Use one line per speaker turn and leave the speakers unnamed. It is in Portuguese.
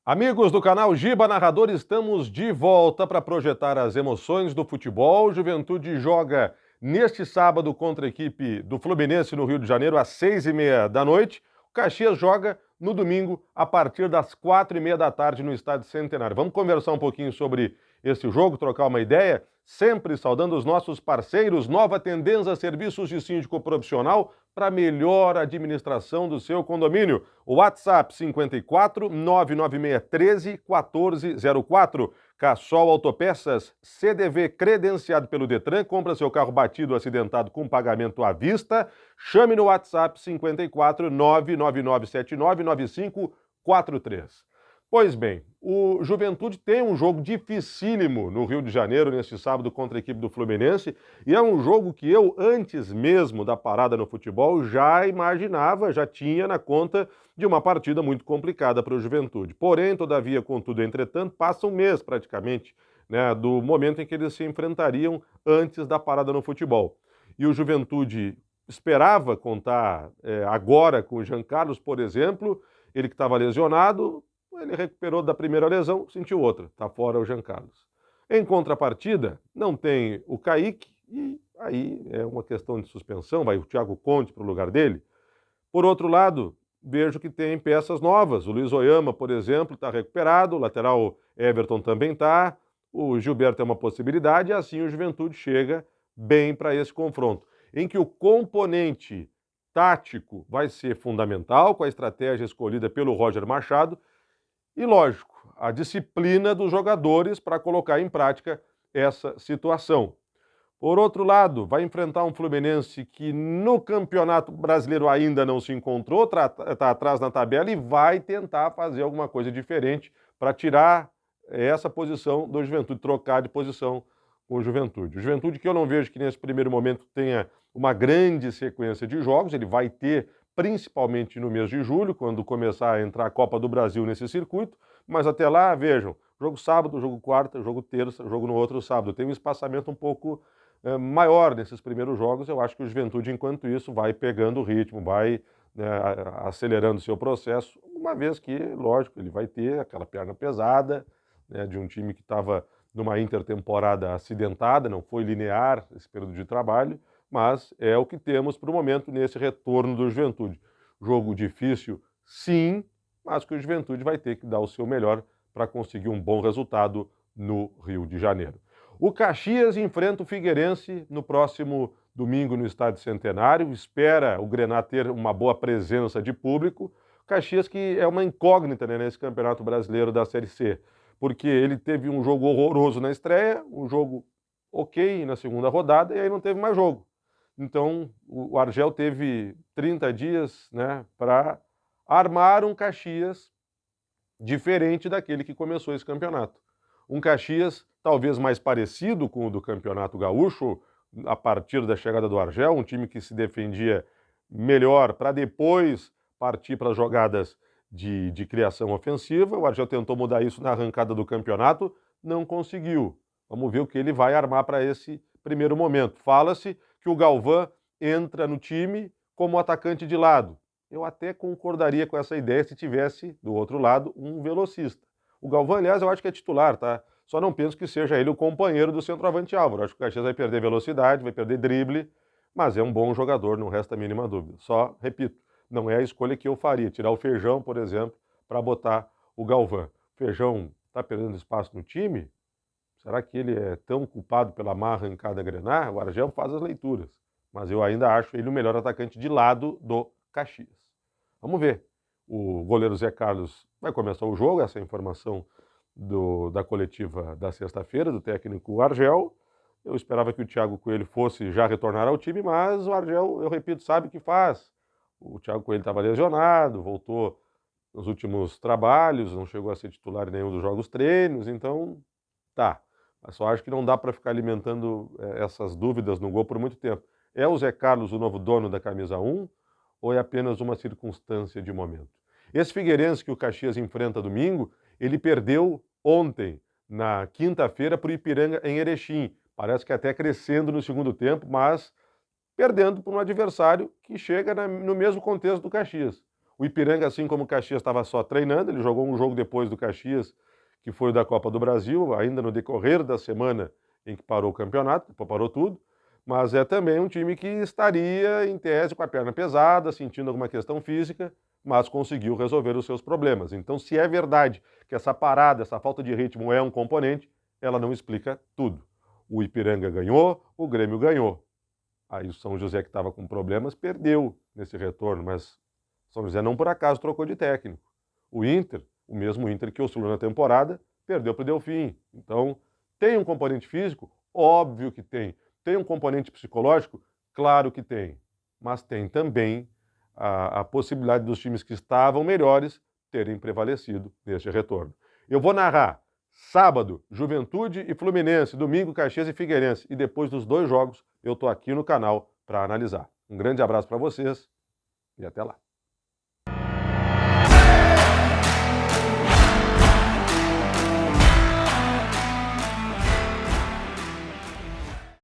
Amigos do canal Giba Narrador, estamos de volta para projetar as emoções do futebol. Juventude joga neste sábado contra a equipe do Fluminense no Rio de Janeiro às 6h30 da noite. O Caxias joga no domingo a partir das 4h30 da tarde no Estádio Centenário. Vamos conversar um pouquinho sobre esse jogo, trocar uma ideia, sempre saudando os nossos parceiros. Nova Tendência Serviços de Síndico Profissional para melhor administração do seu condomínio. O WhatsApp 54 996 13 1404. Cassol Autopeças, CDV credenciado pelo Detran, compra seu carro batido ou acidentado com pagamento à vista. Chame no WhatsApp 54 99979 9543. Pois bem, o Juventude tem um jogo dificílimo no Rio de Janeiro neste sábado contra a equipe do Fluminense, e é um jogo que eu, antes mesmo da parada no futebol, já imaginava, já tinha na conta de uma partida muito complicada para o Juventude. Porém, todavia, contudo, entretanto, passa um mês praticamente, né, do momento em que eles se enfrentariam antes da parada no futebol. E o Juventude esperava contar agora com o Jean Carlos, por exemplo, ele que estava lesionado. Ele recuperou da primeira lesão, sentiu outra, está fora o Jean Carlos. Em contrapartida, não tem o Kaique, e aí é uma questão de suspensão, vai o Thiago Conte para o lugar dele. Por outro lado, vejo que tem peças novas, o Luiz Oyama, por exemplo, está recuperado, o lateral Everton também está, o Gilberto é uma possibilidade, e assim o Juventude chega bem para esse confronto, em que o componente tático vai ser fundamental, com a estratégia escolhida pelo Roger Machado, e, lógico, a disciplina dos jogadores para colocar em prática essa situação. Por outro lado, vai enfrentar um Fluminense que no Campeonato Brasileiro ainda não se encontrou, está atrás na tabela e vai tentar fazer alguma coisa diferente para tirar essa posição do Juventude, trocar de posição com o Juventude. O Juventude, que eu não vejo que nesse primeiro momento tenha uma grande sequência de jogos, ele vai ter principalmente no mês de julho, quando começar a entrar a Copa do Brasil nesse circuito, mas até lá, vejam, jogo sábado, jogo quarta, jogo terça, jogo no outro sábado. Tem um espaçamento um pouco maior nesses primeiros jogos. Eu acho que o Juventude, enquanto isso, vai pegando o ritmo, vai acelerando o seu processo, uma vez que, lógico, ele vai ter aquela perna pesada, né, de um time que estava numa intertemporada acidentada, não foi linear esse período de trabalho, mas é o que temos para o momento nesse retorno do Juventude. Jogo difícil, sim, mas que o Juventude vai ter que dar o seu melhor para conseguir um bom resultado no Rio de Janeiro. O Caxias enfrenta o Figueirense no próximo domingo no Estádio Centenário, espera o Grená ter uma boa presença de público. O Caxias que é uma incógnita, né, nesse Campeonato Brasileiro da Série C, porque ele teve um jogo horroroso na estreia, um jogo ok na segunda rodada, e aí não teve mais jogo. Então, o Argel teve 30 dias, né, para armar um Caxias diferente daquele que começou esse campeonato. Um Caxias talvez mais parecido com o do Campeonato Gaúcho, a partir da chegada do Argel, um time que se defendia melhor para depois partir para as jogadas de criação ofensiva. O Argel tentou mudar isso na arrancada do campeonato, não conseguiu. Vamos ver o que ele vai armar para esse primeiro momento. Fala-se que o Galvão entra no time como atacante de lado. Eu até concordaria com essa ideia se tivesse, do outro lado, um velocista. O Galvão, aliás, eu acho que é titular, tá? Só não penso que seja ele o companheiro do centroavante Álvaro. Acho que o Caxias vai perder velocidade, vai perder drible, mas é um bom jogador, não resta a mínima dúvida. Só, repito, não é a escolha que eu faria. Tirar o Feijão, por exemplo, para botar o Galvão. O Feijão está perdendo espaço no time? Será que ele é tão culpado pela má arrancada Grená? O Argel faz as leituras, mas eu ainda acho ele o melhor atacante de lado do Caxias. Vamos ver. O goleiro Zé Carlos vai começar o jogo, essa é a informação da coletiva da sexta-feira, do técnico Argel. Eu esperava que o Thiago Coelho fosse já retornar ao time, mas o Argel, eu repito, sabe o que faz. O Thiago Coelho estava lesionado, voltou nos últimos trabalhos, não chegou a ser titular em nenhum dos jogos treinos, então tá. Mas só acho que não dá para ficar alimentando essas dúvidas no gol por muito tempo. É o Zé Carlos o novo dono da camisa 1 ou é apenas uma circunstância de momento? Esse Figueirense que o Caxias enfrenta domingo, ele perdeu ontem, na quinta-feira, para o Ipiranga em Erechim. Parece que até crescendo no segundo tempo, mas perdendo para um adversário que chega no mesmo contexto do Caxias. O Ipiranga, assim como o Caxias, estava só treinando, ele jogou um jogo depois do Caxias, que foi o da Copa do Brasil, ainda no decorrer da semana em que parou o campeonato, depois parou tudo, mas é também um time que estaria, em tese, com a perna pesada, sentindo alguma questão física, mas conseguiu resolver os seus problemas. Então, se é verdade que essa parada, essa falta de ritmo é um componente, ela não explica tudo. O Ipiranga ganhou, o Grêmio ganhou. Aí o São José, que estava com problemas, perdeu nesse retorno, mas São José não por acaso trocou de técnico. O Inter, o mesmo Inter que oscilou na temporada, perdeu para o Delfim. Então, tem um componente físico? Óbvio que tem. Tem um componente psicológico? Claro que tem. Mas tem também a possibilidade dos times que estavam melhores terem prevalecido neste retorno. Eu vou narrar sábado, Juventude e Fluminense, domingo, Caxias e Figueirense. E depois dos 2 jogos, eu estou aqui no canal para analisar. Um grande abraço para vocês e até lá.